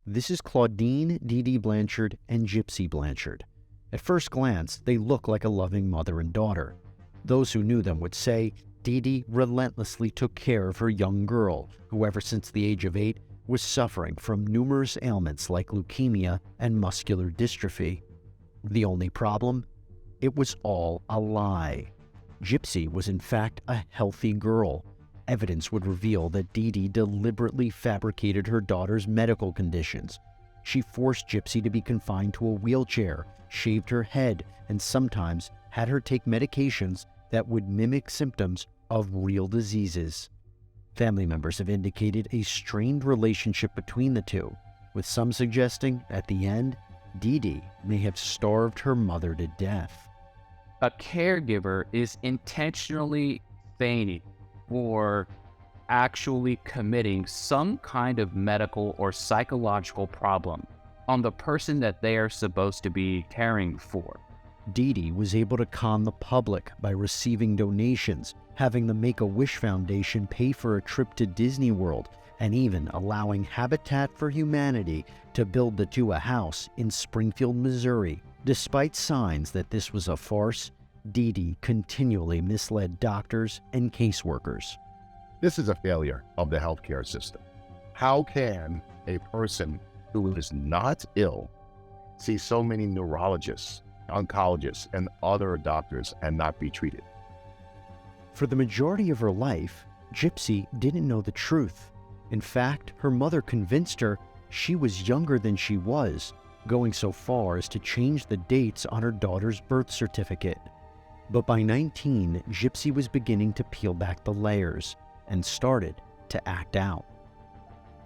This is Claudine, Dee Dee Blanchard, and Gypsy Blanchard. At first glance, they look like a loving mother and daughter. Those who knew them would say Dee Dee relentlessly took care of her young girl, who ever since the age of 8 was suffering from numerous ailments like leukemia and muscular dystrophy. The only problem? It was all a lie. Gypsy was in fact a healthy girl. Evidence would reveal that Dee Dee deliberately fabricated her daughter's medical conditions. She forced Gypsy to be confined to a wheelchair, shaved her head, and sometimes had her take medications that would mimic symptoms of real diseases. Family members have indicated a strained relationship between the two, with some suggesting, at the end, Dee Dee may have starved her mother to death. A caregiver is intentionally feigning or actually committing some kind of medical or psychological problem on the person that they are supposed to be caring for. Dee Dee was able to con the public by receiving donations, having the Make-A-Wish Foundation pay for a trip to Disney World, and even allowing Habitat for Humanity to build the two a house in Springfield, Missouri. Despite signs that this was a farce, Dee Dee continually misled doctors and caseworkers. This is a failure of the healthcare system. How can a person who is not ill see so many neurologists, oncologists, and other doctors and not be treated? For the majority of her life, Gypsy didn't know the truth. In fact, her mother convinced her she was younger than she was, going so far as to change the dates on her daughter's birth certificate. But by 19, Gypsy was beginning to peel back the layers and started to act out.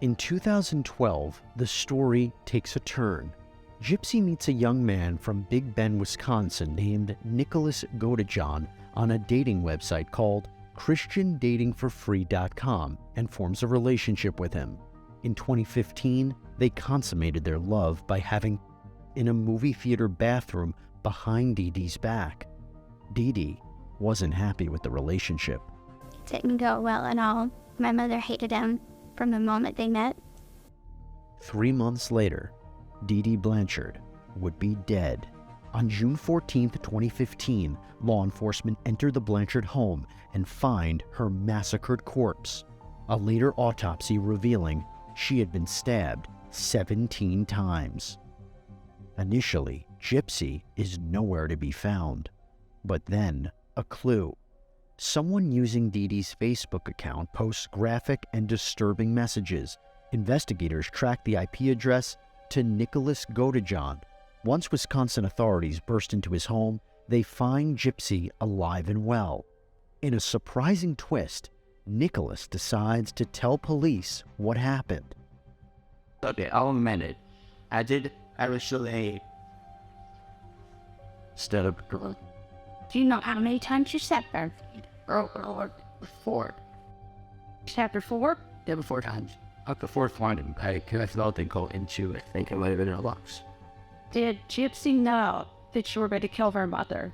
In 2012, the story takes a turn. Gypsy meets a young man from Big Bend, Wisconsin named Nicholas Godejohn on a dating website called ChristianDatingForFree.com and forms a relationship with him. In 2015, they consummated their love by having in a movie theater bathroom behind Dee Dee's back. Dee Dee wasn't happy with the relationship. It didn't go well at all. My mother hated him from the moment they met. 3 months later, Dee Dee Blanchard would be dead. On June 14, 2015, law enforcement entered the Blanchard home and find her massacred corpse. A later autopsy revealing she had been stabbed 17 times. Initially, Gypsy is nowhere to be found. But then, a clue. Someone using Dee Dee's Facebook account posts graphic and disturbing messages. Investigators track the IP address to Nicholas Godejohn. Once Wisconsin authorities burst into his home, they find Gypsy alive and well. In a surprising twist, Nicholas decides to tell police what happened. Okay, I'll admit it. I was so late. Instead of girl. Do you know how many times you sat there? Four. Chapter 4? Yeah, 4 times. Up the 4th one, I felt they go into it. I think it might have been in a box. Did Gypsy know that you were going to kill her mother?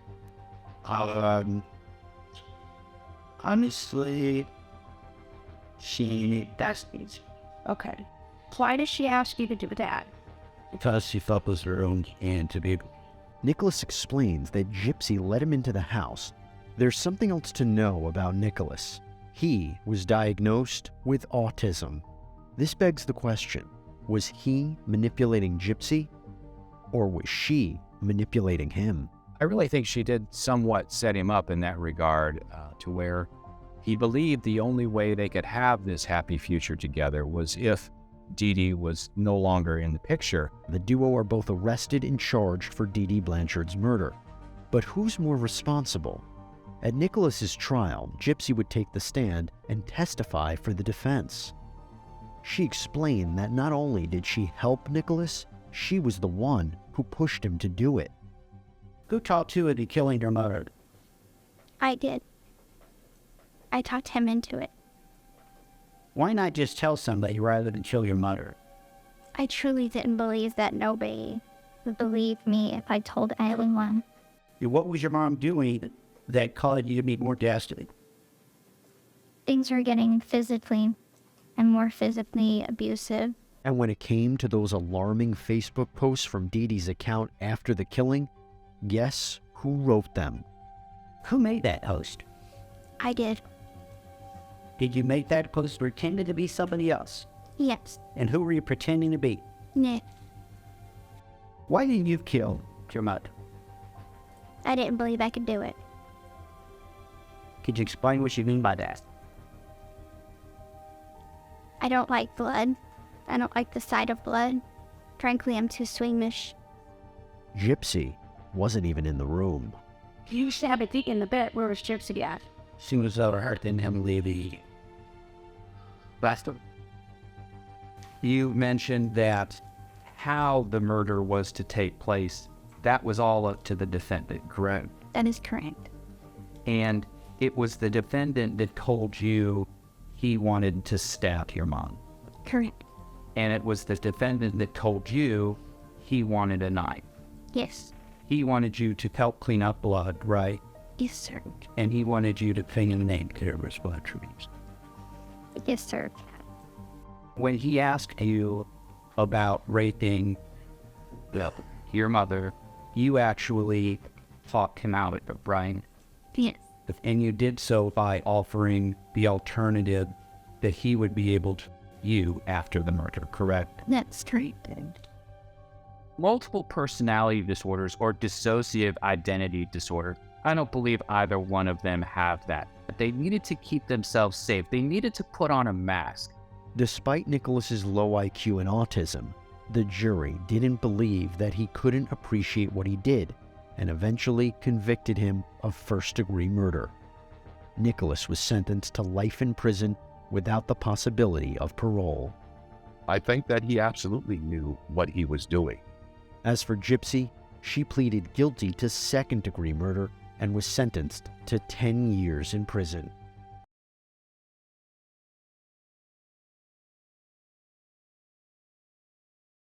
Honestly, she asked me to. Okay. Why did she ask you to do that? Because she felt it was her own hand to be. Nicholas explains that Gypsy let him into the house. There's something else to know about Nicholas. He was diagnosed with autism. This begs the question, was he manipulating Gypsy, or was she manipulating him? I really think she did somewhat set him up in that regard, to where he believed the only way they could have this happy future together was if Dee Dee was no longer in the picture. The duo are both arrested and charged for Dee Dee Blanchard's murder. But who's more responsible? At Nicholas's trial, Gypsy would take the stand and testify for the defense. She explained that not only did she help Nicholas, she was the one who pushed him to do it. Who talked to into killing your mother? I did. I talked him into it. Why not just tell somebody rather than kill your mother? I truly didn't believe that nobody would believe me if I told anyone. What was your mom doing that caused you to be more desperate? Things were getting physically and more physically abusive. And when it came to those alarming Facebook posts from Dee Dee's account after the killing, guess who wrote them? Who made that post? I did. Did you make that post pretending to be somebody else? Yes. And who were you pretending to be? Nick. Why didn't you kill your mother? I didn't believe I could do it. Could you explain what you mean by that? I don't like blood. I don't like the sight of blood. Frankly, I'm too squeamish. Gypsy wasn't even in the room. You stabbed a thief in the bed. Where was Gypsy at? Soon as I heard then him leave the bastard. You mentioned that how the murder was to take place, that was all up to the defendant, correct? That is correct. And it was the defendant that told you he wanted to stab your mom. Correct. And it was the defendant that told you he wanted a knife. Yes. He wanted you to help clean up blood, right? Yes, sir. And he wanted you to Finger name Kira's blood tributes. Yes, sir. when he asked you about raping your mother, you actually talked him out of it, right? Yes. And you did so by offering the alternative that he would be able to you after the murder, correct? That's correct. Multiple personality disorders or dissociative identity disorder, I don't believe either one of them have that. They needed to keep themselves safe. They needed to put on a mask. Despite Nicholas's low IQ and autism, the jury didn't believe that he couldn't appreciate what he did and eventually convicted him of first-degree murder. Nicholas was sentenced to life in prison without the possibility of parole. I think that he absolutely knew what he was doing. As for Gypsy, she pleaded guilty to second-degree murder and was sentenced to 10 years in prison.